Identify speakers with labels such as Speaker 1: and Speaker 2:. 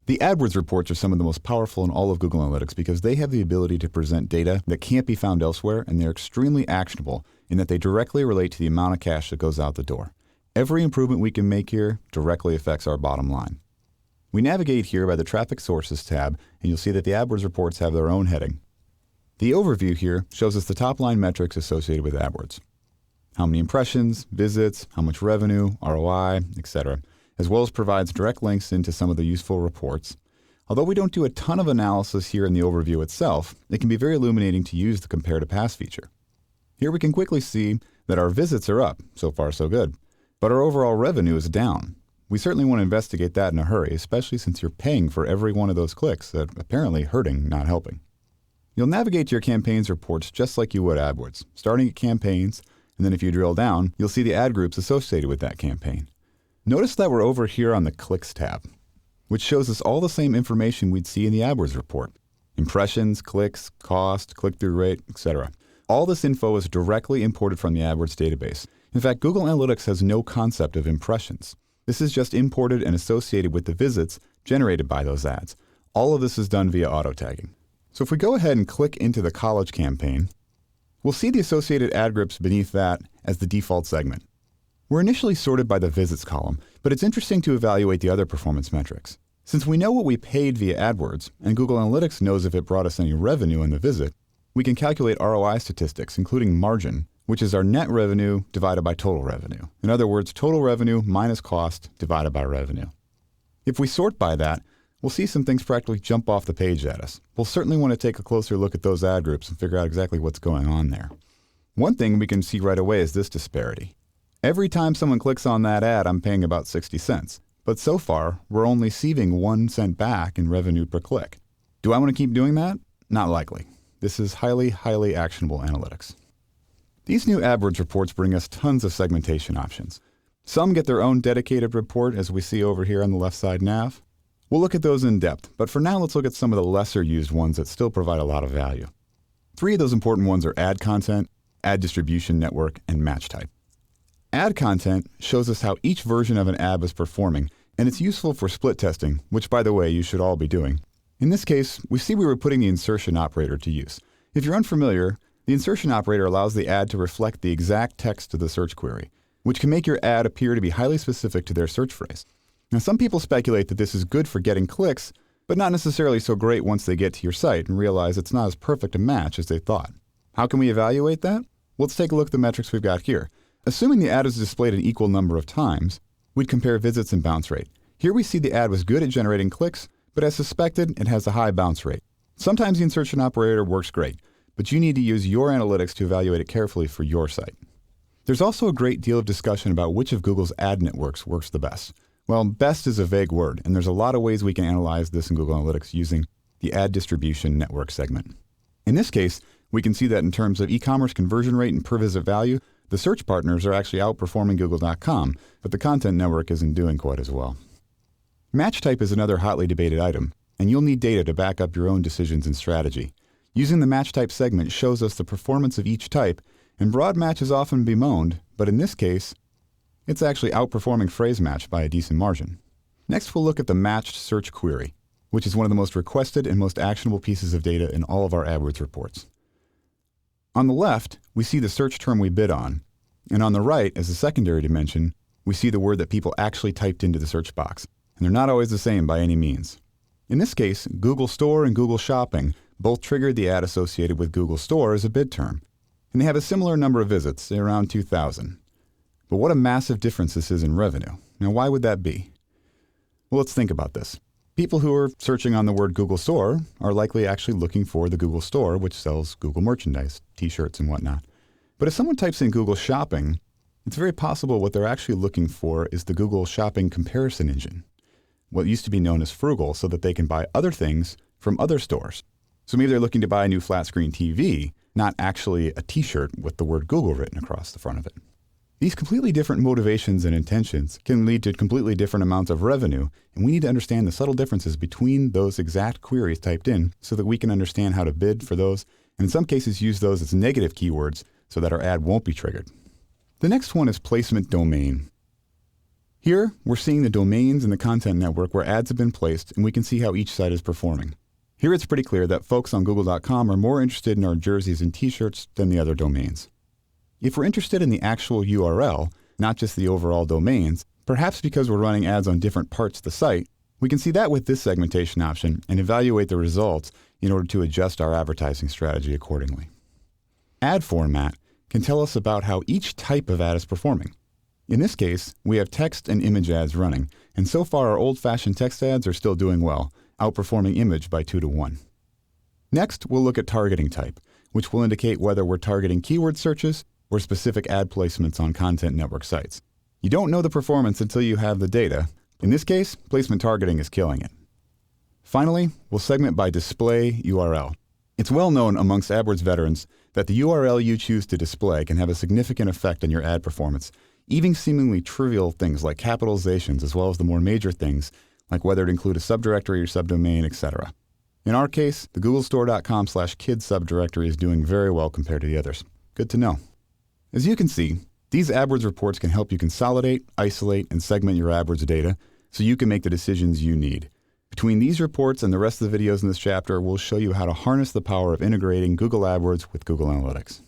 Speaker 1: The AdWords reports are some of the most powerful in all of Google Analytics because they have the ability to present data that can't be found elsewhere, and they're extremely actionable in that they directly relate to the amount of cash that goes out the door. Every improvement we can make here directly affects our bottom line. We navigate here by the Traffic Sources tab, and you'll see that the AdWords reports have their own heading. The overview here shows us the top-line metrics associated with AdWords. How many impressions, visits, how much revenue, ROI, etc., as well as provides direct links into some of the useful reports. Although we don't do a ton of analysis here in the overview itself, it can be very illuminating to use the Compare to Past feature. Here we can quickly see that our visits are up, so far so good, but our overall revenue is down. We certainly want to investigate that in a hurry, especially since you're paying for every one of those clicks that apparently hurting, not helping. You'll navigate to your campaigns reports just like you would AdWords, starting at campaigns, and then if you drill down, you'll see the ad groups associated with that campaign. Notice that we're over here on the Clicks tab, which shows us all the same information we'd see in the AdWords report. Impressions, clicks, cost, click-through rate, etc. All this info is directly imported from the AdWords database. In fact, Google Analytics has no concept of impressions. This is just imported and associated with the visits generated by those ads. All of this is done via auto-tagging. So if we go ahead and click into the college campaign, we'll see the associated ad groups beneath that as the default segment. We're initially sorted by the visits column, but it's interesting to evaluate the other performance metrics. Since we know what we paid via AdWords, and Google Analytics knows if it brought us any revenue in the visit, we can calculate ROI statistics, including margin, which is our net revenue divided by total revenue. In other words, total revenue minus cost divided by revenue. If we sort by that, we'll see some things practically jump off the page at us. We'll certainly want to take a closer look at those ad groups and figure out exactly what's going on there. One thing we can see right away is this disparity. Every time someone clicks on that ad, I'm paying about 60 cents. But so far, we're only receiving 1 cent back in revenue per click. Do I want to keep doing that? Not likely. This is highly, highly actionable analytics. These new AdWords reports bring us tons of segmentation options. Some get their own dedicated report, as we see over here on the left side nav. We'll look at those in depth, but for now let's look at some of the lesser used ones that still provide a lot of value. 3 of those important ones are ad content, ad distribution network, and match type. Ad content shows us how each version of an ad is performing, and it's useful for split testing, which by the way you should all be doing. In this case, we see we were putting the insertion operator to use. If you're unfamiliar, the insertion operator allows the ad to reflect the exact text of the search query, which can make your ad appear to be highly specific to their search phrase. Now, some people speculate that this is good for getting clicks, but not necessarily so great once they get to your site and realize it's not as perfect a match as they thought. How can we evaluate that? Let's take a look at the metrics we've got here. Assuming the ad is displayed an equal number of times, we'd compare visits and bounce rate. Here we see the ad was good at generating clicks, but as suspected, it has a high bounce rate. Sometimes the insertion operator works great, but you need to use your analytics to evaluate it carefully for your site. There's also a great deal of discussion about which of Google's ad networks works the best. Well, best is a vague word, and there's a lot of ways we can analyze this in Google Analytics using the ad distribution network segment. In this case, we can see that in terms of e-commerce conversion rate and per visit value, the search partners are actually outperforming Google.com, but the content network isn't doing quite as well. Match type is another hotly debated item, and you'll need data to back up your own decisions and strategy. Using the match type segment shows us the performance of each type, and broad match is often bemoaned, but in this case, it's actually outperforming phrase match by a decent margin. Next, we'll look at the matched search query, which is one of the most requested and most actionable pieces of data in all of our AdWords reports. On the left, we see the search term we bid on, and on the right, as a secondary dimension, we see the word that people actually typed into the search box, and they're not always the same by any means. In this case, Google Store and Google Shopping both triggered the ad associated with Google Store as a bid term, and they have a similar number of visits, around 2,000. But what a massive difference this is in revenue. Now, why would that be? Well, let's think about this. People who are searching on the word Google Store are likely actually looking for the Google Store, which sells Google merchandise, t-shirts and whatnot. But if someone types in Google Shopping, it's very possible what they're actually looking for is the Google Shopping comparison engine, what used to be known as Frugal, so that they can buy other things from other stores. So maybe they're looking to buy a new flat screen TV, not actually a t-shirt with the word Google written across the front of it. These completely different motivations and intentions can lead to completely different amounts of revenue, and we need to understand the subtle differences between those exact queries typed in so that we can understand how to bid for those, and in some cases use those as negative keywords so that our ad won't be triggered. The next one is placement domain. Here, we're seeing the domains in the content network where ads have been placed, and we can see how each site is performing. Here it's pretty clear that folks on Google.com are more interested in our jerseys and t-shirts than the other domains. If we're interested in the actual URL, not just the overall domains, perhaps because we're running ads on different parts of the site, we can see that with this segmentation option and evaluate the results in order to adjust our advertising strategy accordingly. Ad format can tell us about how each type of ad is performing. In this case, we have text and image ads running, and so far our old-fashioned text ads are still doing well, outperforming image by 2 to 1. Next, we'll look at targeting type, which will indicate whether we're targeting keyword searches or specific ad placements on content network sites. You don't know the performance until you have the data. In this case, placement targeting is killing it. Finally, we'll segment by display URL. It's well known amongst AdWords veterans that the URL you choose to display can have a significant effect on your ad performance, even seemingly trivial things like capitalizations as well as the more major things like whether to include a subdirectory or subdomain, etc. In our case, the googlestore.com/kids subdirectory is doing very well compared to the others. Good to know. As you can see, these AdWords reports can help you consolidate, isolate, and segment your AdWords data so you can make the decisions you need. Between these reports and the rest of the videos in this chapter, we'll show you how to harness the power of integrating Google AdWords with Google Analytics.